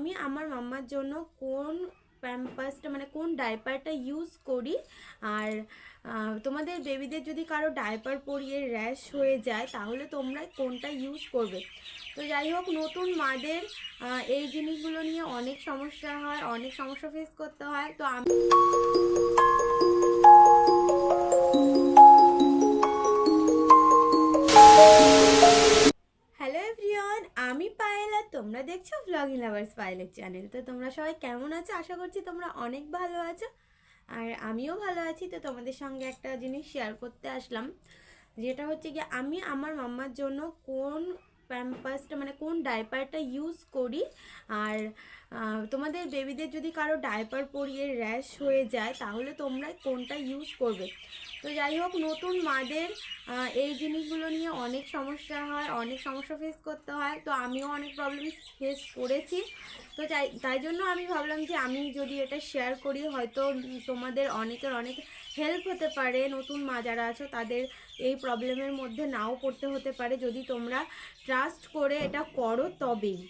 আমি আমার মাম্মার জন্য কোন প্যাম্পাসটা মানে কোন ডাইপারটা ইউজ করি। আর তোমাদের বেবিদের যদি কারো ডাইপার পরিয়ে র্যাশ হয়ে যায় তাহলে তোমরা কোনটা ইউজ করবে। তো যাই হোক, নতুন মাদের এই জিনিসগুলো নিয়ে অনেক সমস্যা হয়, অনেক সমস্যা ফেস করতে হয়। তো আমি হ্যালো এভরিওয়ান, আমি পায়েল আর তোমরা দেখছো ব্লগিং লাভার্স পায়েলের চ্যানেল। তো তোমরা সবাই কেমন আছো? আশা করছি তোমরা অনেক ভালো আছো, আর আমিও ভালো আছি। তো তোমাদের সঙ্গে একটা জিনিস শেয়ার করতে আসলাম, যেটা হচ্ছে কি আমি আমার মাম্মার জন্য কোন প্যাম্পাসটা মানে কোন ডাইপারটা ইউজ করি। আর তোমাদের বেবিদের যদি কারো ডাইপার পরিয়ে র্যাশ হয়ে যায় তাহলে তোমরা কোনটা ইউজ করবে। তো যাই হোক, নতুন মাদের এই জিনিসগুলো নিয়ে অনেক সমস্যা হয়, অনেক সমস্যা ফেস করতে হয়। তো আমিও অনেক প্রবলেম ফেস করেছি। তো তাই জন্য আমি ভাবলাম যে আমি যদি এটা শেয়ার করি হয়তো তোমাদের অনেকের অনেক হেল্প হতে পারে। নতুন মা যারা আছো তাদের এই প্রবলেমের মধ্যে নাও পড়তে হতে পারে যদি তোমরা ট্রাস্ট করে এটা করো তবেই।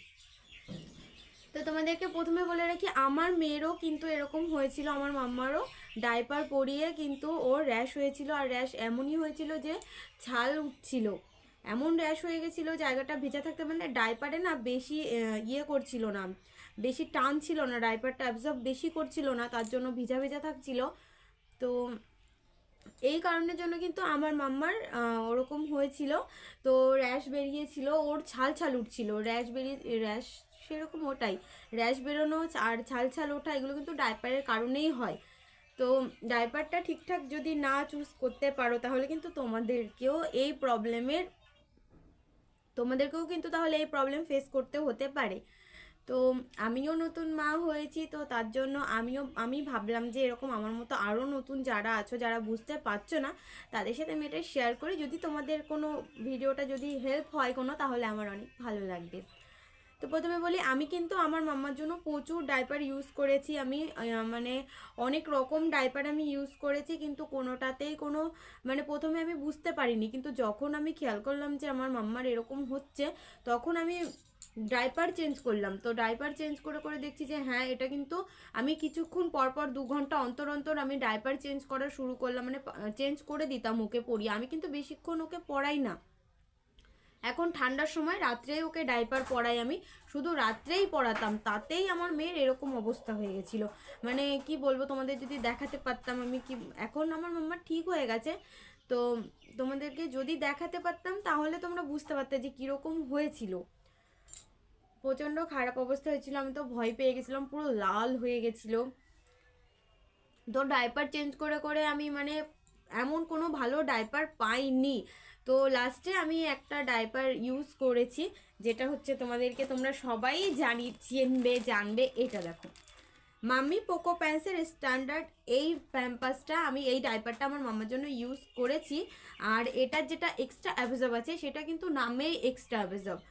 তো তোমাদেরকে প্রথমে বলে রাখি, আমার মেয়েরও কিন্তু এরকম হয়েছিল, আমার মাম্মারও ডাইপার পরিয়ে কিন্তু ওর র্যাশ হয়েছিল। আর র্যাশ এমনই হয়েছিল যে ছাল উঠছিল, এমন র্যাশ হয়ে গেছিলো জায়গাটা ভেজা থাকতে, মানে ডাইপারে না বেশি ইয়ে করছিল না, বেশি টান ছিল না, ডাইপারটা অ্যাবজর্ব বেশি করছিল না, তার জন্য ভিজা ভেজা থাকছিল। তো এই কারণের জন্য কিন্তু আমার মাম্মার ওরকম হয়েছিল। তো র্যাশ বেরিয়েছিল, ওর ছাল ছাল উঠছিল, র্যাশ সেরকম ওটাই, র্যাশ বেরোনো আর ছাল ছাল ওঠা এগুলো কিন্তু ডাইপারের কারণেই হয়। তো ডাইপারটা ঠিকঠাক যদি না চুজ করতে পারো তাহলে কিন্তু তোমাদেরকেও কিন্তু তাহলে এই প্রবলেম ফেস করতে হতে পারে। তো আমিও নতুন মা হয়েছি, তো তার জন্য আমি ভাবলাম যে এরকম আমার মতো আরও নতুন যারা আছো, যারা বুঝতে পারছো না, তাদের সাথে আমি এটা শেয়ার করি। যদি তোমাদের কোনো ভিডিওটা যদি হেল্প হয় কোনো, তাহলে আমার অনেক ভালো লাগবে। তো প্রথমে বলি, আমি কিন্তু আমার মাম্মার জন্য প্রচুর ডাইপার ইউজ করেছি। আমি মানে অনেক রকম ডাইপার আমি ইউজ করেছি, কিন্তু কোনোটাতেই কোনো মানে প্রথমে আমি বুঝতে পারিনি, কিন্তু যখন আমি খেয়াল করলাম যে আমার মাম্মার এরকম হচ্ছে তখন আমি ডাইপার চেঞ্জ করলাম। তো ডাইপার চেঞ্জ করে করে দেখছি যে হ্যাঁ, এটা কিন্তু আমি কিছুক্ষণ পরপর 2 ঘন্টা অন্তর অন্তর আমি ডাইপার চেঞ্জ করা শুরু করলাম, মানে চেঞ্জ করে দিতাম ওকে পরিয়ে। আমি কিন্তু বেশিক্ষণ ওকে পড়াই না এখন, ঠান্ডার সময় রাত্রেই ওকে ডাইপার পরাই, আমি শুধু রাত্রেই পরাতাম, তাতেই আমার মেয়ের এরকম অবস্থা হয়ে গেছিল। মানে কি বলবো, তোমাদের যদি দেখাতে পারতাম আমি কি, এখন আমার মাম্মা ঠিক হয়ে গেছে। তো তোমাদেরকে যদি দেখাতে পারতাম তাহলে তোমরা বুঝতে পারতে যে কীরকম হয়েছিল। প্রচণ্ড খারাপ অবস্থা হয়েছিল, আমি তো ভয় পেয়ে গেছিলাম, পুরো লাল হয়ে গেছিলো। তো ডাইপার চেঞ্জ করে করে আমি মানে এমন কোনো ভালো ডাইপার পাইনি। তো লাস্টে আমি একটা ডাইপার ইউজ করেছি, যেটা হচ্ছে তোমরা সবাই জানবে। এটা দেখো, মাম্মি পোকো প্যান্টসের স্ট্যান্ডার্ড এই প্যাম্পাসটা, আমি এই ডাইপারটা আমার মাম্মার জন্য ইউজ করেছি। আর এটার যেটা এক্সট্রা অ্যাবজর্ব আছে সেটা কিন্তু নামেই এক্সট্রা অ্যাবজর্ব।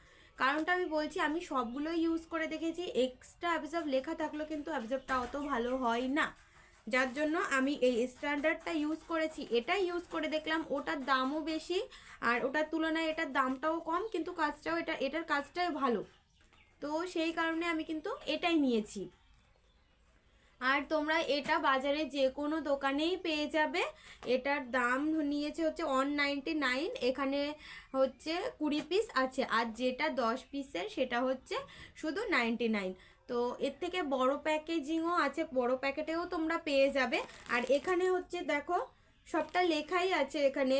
কারণটা আমি বলছি, আমি সবগুলোই ইউজ করে দেখেছি, এক্সট্রা অ্যাবজর্ব লেখা থাকলেও কিন্তু অ্যাবজর্বটা অত ভালো হয় না, যার জন্য আমি এই স্ট্যান্ডার্ডটা ইউজ করেছি। এটা ইউজ করে দেখলাম, ওটার দামও বেশি আর ওটার তুলনায় এটার দামটাও কম, কিন্তু কাজটাও এটার কাজটাই ভালো। তো সেই কারণে আমি কিন্তু এটাই নিয়েছি। আর তোমরা এটা বাজারে যে কোনো দোকানেই পেয়ে যাবে। এটার দাম নিয়েছে হচ্ছে 199, এখানে হচ্ছে 20 পিস আছে, আর যেটা 10 পিসের সেটা হচ্ছে শুধু 99। তো এর থেকে বড় প্যাকেজিংও আছে, বড় প্যাকেটেও তোমরা পেয়ে যাবে। আর এখানে হচ্ছে দেখো, সবটা লেখাই আছে এখানে,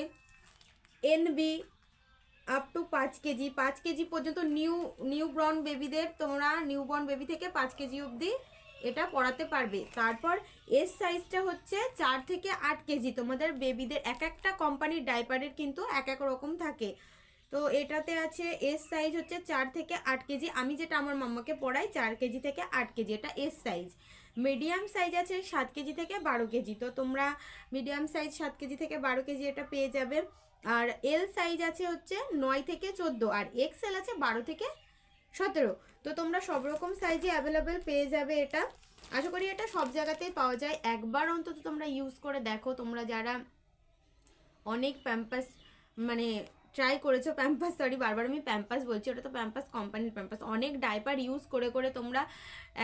NB up to 5 KG, 5 KG পর্যন্ত নিউবর্ন বেবিদের, তোমরা নিউবর্ন বেবি থেকে 5 কেজি অবধি এটা পড়াতে পারবে। তারপর এস সাইজটা হচ্ছে 4 থেকে 8 কেজি। তোমাদের বেবিদের এক একটা কোম্পানির ডাইপারের কিন্তু এক এক রকম থাকে। তো এটাতে আছে এস সাইজ হচ্ছে 4 থেকে 8 কেজি। আমি যেটা আমার মাম্মাকে পড়াই 4 কেজি থেকে 8 কেজি, এটা এস সাইজ। মিডিয়াম সাইজ আছে 7 কেজি থেকে 12 কেজি। তো তোমরা মিডিয়াম সাইজ 7 কেজি থেকে 12 কেজি এটা পেয়ে যাবে। আর এল সাইজ আছে হচ্ছে 9 থেকে 14, আর এক্সেল আছে 12 থেকে 17। তো তোমরা সব রকম সাইজে অ্যাভেলেবেল পেয়ে যাবে এটা। আশা করি এটা সব জায়গাতেই পাওয়া যায়, একবার অন্তত তোমরা ইউজ করে দেখো। তোমরা যারা অনেক প্যাম্পাস মানে ট্রাই করেছো প্যাম্পাস, সরি বারবার আমি প্যাম্পাস বলছি, ওটা তো প্যাম্পাস কোম্পানির প্যাম্পাস। অনেক ডাইপার ইউজ করে করে তোমরা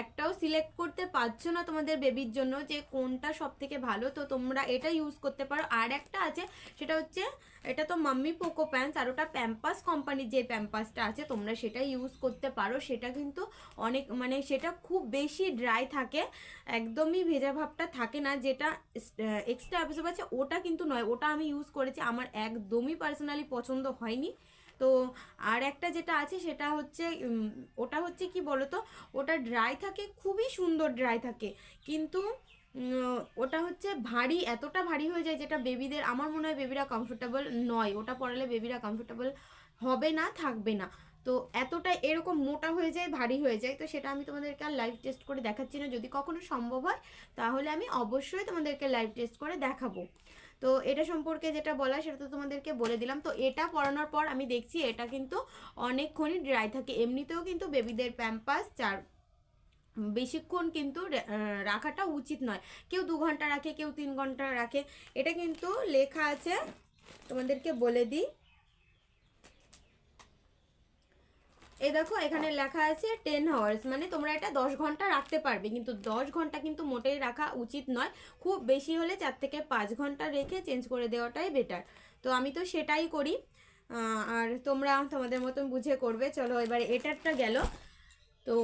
একটাও সিলেক্ট করতে পারছো না তোমাদের বেবির জন্য যে কোনটা সব থেকে ভালো, তো তোমরা এটা ইউজ করতে পারো। আর একটা আছে, সেটা হচ্ছে এটা তো মাম্মি পোকো প্যান্টস, আর ওটা প্যাম্পাস কোম্পানির যে প্যাম্পাসটা আছে তোমরা সেটা ইউজ করতে পারো। সেটা কিন্তু অনেক মানে সেটা খুব বেশি ড্রাই থাকে, একদমই ভেজা ভাবটা থাকে না। যেটা এক্সট্রা অ্যাবজর্ব আছে ওটা কিন্তু নয়, ওটা আমি ইউজ করেছি, আমার একদমই পার্সোনালি পছন্দ হয়নি। তো আর একটা যেটা আছে সেটা হচ্ছে ওটা হচ্ছে কি বলতো, ওটা ড্রাই থাকে, খুবই সুন্দর ড্রাই থাকে, কিন্তু ওটা হচ্ছে ভারী, এতটা ভারী হয়ে যায় যেটা বেবিদের, আমার মনে হয় বেবিরা কমফোর্টেবল নয়, ওটা পরালে বেবিরা কমফোর্টেবল হবে না, থাকবে না। তো এতটা এরকম মোটা হয়ে যায়, ভারী হয়ে যায়। তো সেটা আমি তোমাদেরকে আর লাইভ টেস্ট করে দেখাচ্ছি না, যদি কখনো সম্ভব হয় তাহলে আমি অবশ্যই তোমাদেরকে লাইভ টেস্ট করে দেখাবো। তো এটা সম্পর্কে যেটা বলা সেটা তো তোমাদেরকে বলে দিলাম। তো এটা পরানোর পর আমি দেখছি এটা কিন্তু অনেকক্ষণই ড্রাই থাকে। এমনিতেও কিন্তু বেবিদের প্যাম্পাস বেশিক্ষণ কিন্তু রাখাটা উচিত নয়, কেউ 2 ঘন্টা রাখে, কেউ 3 ঘন্টা রাখে। এটা কিন্তু লেখা আছে, তোমাদেরকে বলে দিই, এই দেখো এখানে লেখা আছে 10 আওয়ার্স, মানে তোমরা এটা 10 ঘন্টা রাখতে পারবে, কিন্তু 10 ঘন্টা কিন্তু মোটেই রাখা উচিত নয়, খুব বেশি হলে 4 থেকে 5 ঘন্টা রেখে চেঞ্জ করে দেওয়াটাই বেটার। তো আমি তো সেটাই করি, আর তোমরা তোমাদের মতন বুঝে করবে। চলো এবার এটারটা গেল। তো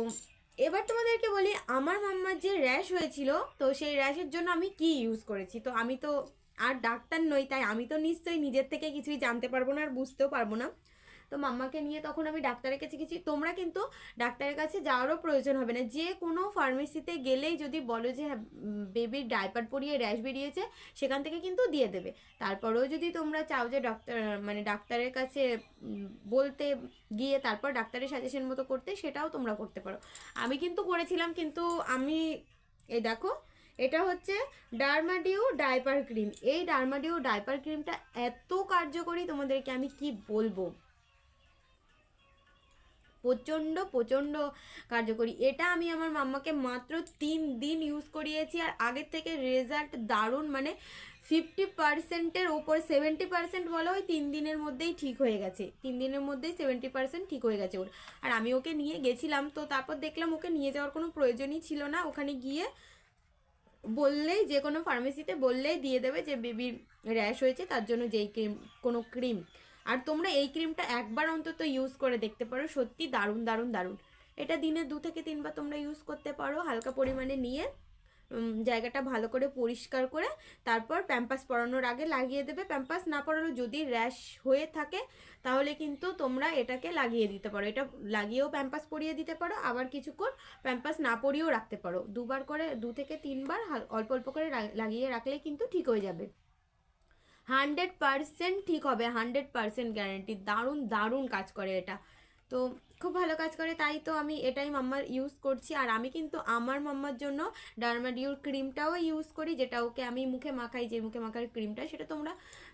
এবার তোমাদেরকে বলি আমার মাম্মার যে র্যাশ হয়েছিল, তো সেই র্যাশের জন্য আমি কি ইউজ করেছি। তো আমি তো আর ডাক্তার নই, তাই আমি তো নিশ্চয়ই নিজের থেকে কিছুই জানতে পারবো না আর বুঝতেও পারবো না। তো মাম্মাকে নিয়ে তখন আমি ডাক্তারের কাছে গেছি। তোমরা কিন্তু ডাক্তারের কাছে যাওয়ারও প্রয়োজন হবে না, যে কোনো ফার্মেসিতে গেলেই যদি বলো যে হ্যাঁ বেবির ডাইপার পরিয়ে র্যাশ বেরিয়েছে, সেখান থেকে কিন্তু দিয়ে দেবে। তারপরেও যদি তোমরা চাও যে ডাক্তারের কাছে বলতে গিয়ে তারপর ডাক্তারের সাজেশন মতো করতে, সেটাও তোমরা করতে পারো। আমি কিন্তু করেছিলাম, কিন্তু আমি এই দেখো এটা হচ্ছে ডার্মাডিউ ডাইপার ক্রিম। এই ডার্মাডিউ ডাইপার ক্রিমটা এত কার্যকরী তোমাদেরকে আমি কি বলবো, প্রচণ্ড প্রচণ্ড কার্যকরী। এটা আমি আমার মাম্মাকে মাত্র 3 দিন ইউজ করিয়েছি, আর আগের থেকে রেজাল্ট দারুণ, মানে 50%-এর ওপর, 70% বলো, ওই 3 দিনের মধ্যেই ঠিক হয়ে গেছে, 3 দিনের মধ্যেই 70% ঠিক হয়ে গেছে ওর। আর আমি ওকে নিয়ে গেছিলাম, তো তারপর দেখলাম ওকে নিয়ে যাওয়ার কোনো প্রয়োজনই ছিল না, ওখানে গিয়ে বললেই, যে কোনো ফার্মেসিতে বললেই দিয়ে দেবে যে বেবির র্যাশ হয়েছে তার জন্য যেই ক্রিম, কোনো ক্রিম। আর তোমরা এই ক্রিমটা একবার অন্তত ইউজ করে দেখতে পারো, সত্যি দারুণ দারুণ দারুণ। এটা দিনে 2 থেকে 3 বার তোমরা ইউজ করতে পারো, হালকা পরিমাণে নিয়ে জায়গাটা ভালো করে পরিষ্কার করে তারপর প্যাম্পাস পরানোর আগে লাগিয়ে দেবে। প্যাম্পাস না পরানো যদি র্যাশ হয়ে থাকে তাহলে কিন্তু তোমরা এটাকে লাগিয়ে দিতে পারো, এটা লাগিয়েও প্যাম্পাস পরিয়ে দিতে পারো, আবার কিছুক্ষণ প্যাম্পাস না পরিয়েও রাখতে পারো। 2 বার করে, 2 থেকে 3 বার অল্প অল্প করে লাগিয়ে রাখলে কিন্তু ঠিক হয়ে যাবে, 100% ঠিক হবে, 100% গ্যারান্টি। দারুণ দারুণ কাজ করে এটা, তো খুব ভালো কাজ করে, তাই তো আমি এটাই মাম্মার ইউজ করছি। আর আমি কিন্তু আমার মাম্মার জন্য ডার্মাডিউর ক্রিমটাও ইউজ করি, যেটা ওকে আমি মুখে মাখাই, যে মুখে মাখার ক্রিমটা, সেটা তোমরা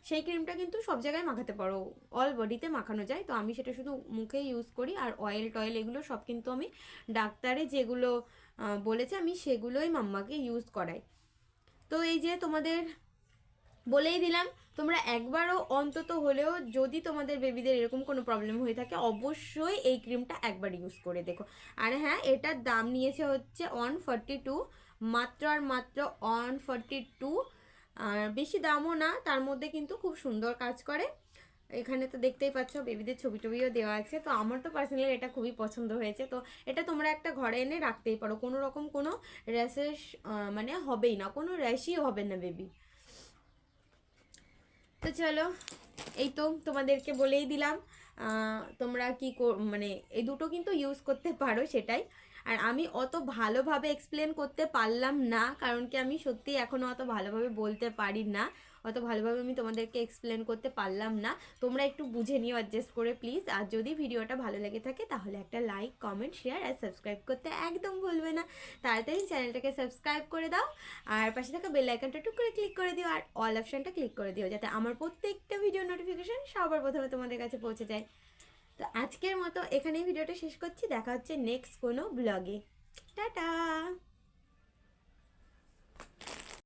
সেই ক্রিমটা কিন্তু সব জায়গায় মাখাতে পারো, অল বডিতে মাখানো যায়। তো আমি সেটা শুধু মুখে ইউজ করি, আর অয়েল টয়েল এগুলো সব কিন্তু আমি ডাক্তারে যেগুলো বলেছে আমি সেগুলোই মাম্মাকে ইউজ করাই। তো এই যে তোমাদের বলেই দিলাম, তোমরা একবারও অন্তত হলেও যদি তোমাদের বেবিদের এরকম কোনো প্রবলেম হয়ে থাকে অবশ্যই এই ক্রিমটা একবার ইউজ করে দেখো। আর হ্যাঁ, এটার দাম নিয়েছে হচ্ছে 142, মাত্র আর মাত্র 142, আর বেশি দামও না, তার মধ্যে কিন্তু খুব সুন্দর কাজ করে। এখানে তো দেখতেই পাচ্ছ বেবিদের ছবি টবিও দেওয়া আছে। তো আমার তো পার্সোনালি এটা খুবই পছন্দ হয়েছে। তো এটা তোমরা একটা ঘরে এনে রাখতেই পারো, কোনো রকম কোনো র্যাশেস মানে হবেই না, কোনো র্যাশই হবে না বেবি। তো চলো, এই তো তোমাদেরকে বলেই দিলাম, তোমরা কি মানে এই দুটো কিন্তু ইউজ করতে পারো সেটাই। আর আমি অত ভালোভাবে এক্সপ্লেন করতে পারলাম না, কারণ কি আমি সত্যি এখনও অত ভালোভাবে বলতে পারি না, অত ভালোভাবে আমি তোমাদেরকে এক্সপ্লেন করতে পারলাম না। তোমরা একটু বুঝে নিও অ্যাডজাস্ট করে প্লিজ। আর যদি ভিডিওটা ভালো লেগে থাকে তাহলে একটা লাইক, কমেন্ট, শেয়ার আর সাবস্ক্রাইব করতে একদম ভুলবে না। তাড়াতাড়ি চ্যানেলটাকে সাবস্ক্রাইব করে দাও, আর পাশে থাকা বেল আইকনটা টুক করে ক্লিক করে দিও, আর অল অপশনটা ক্লিক করে দিও, যাতে আমার প্রত্যেকটা ভিডিও নোটিফিকেশন সবার প্রথমে তোমাদের কাছে পৌঁছে যায়। তো আজকের মতো এখানেই ভিডিওটা শেষ করছি, দেখা হচ্ছে নেক্সট কোনো ব্লগে। টাটা।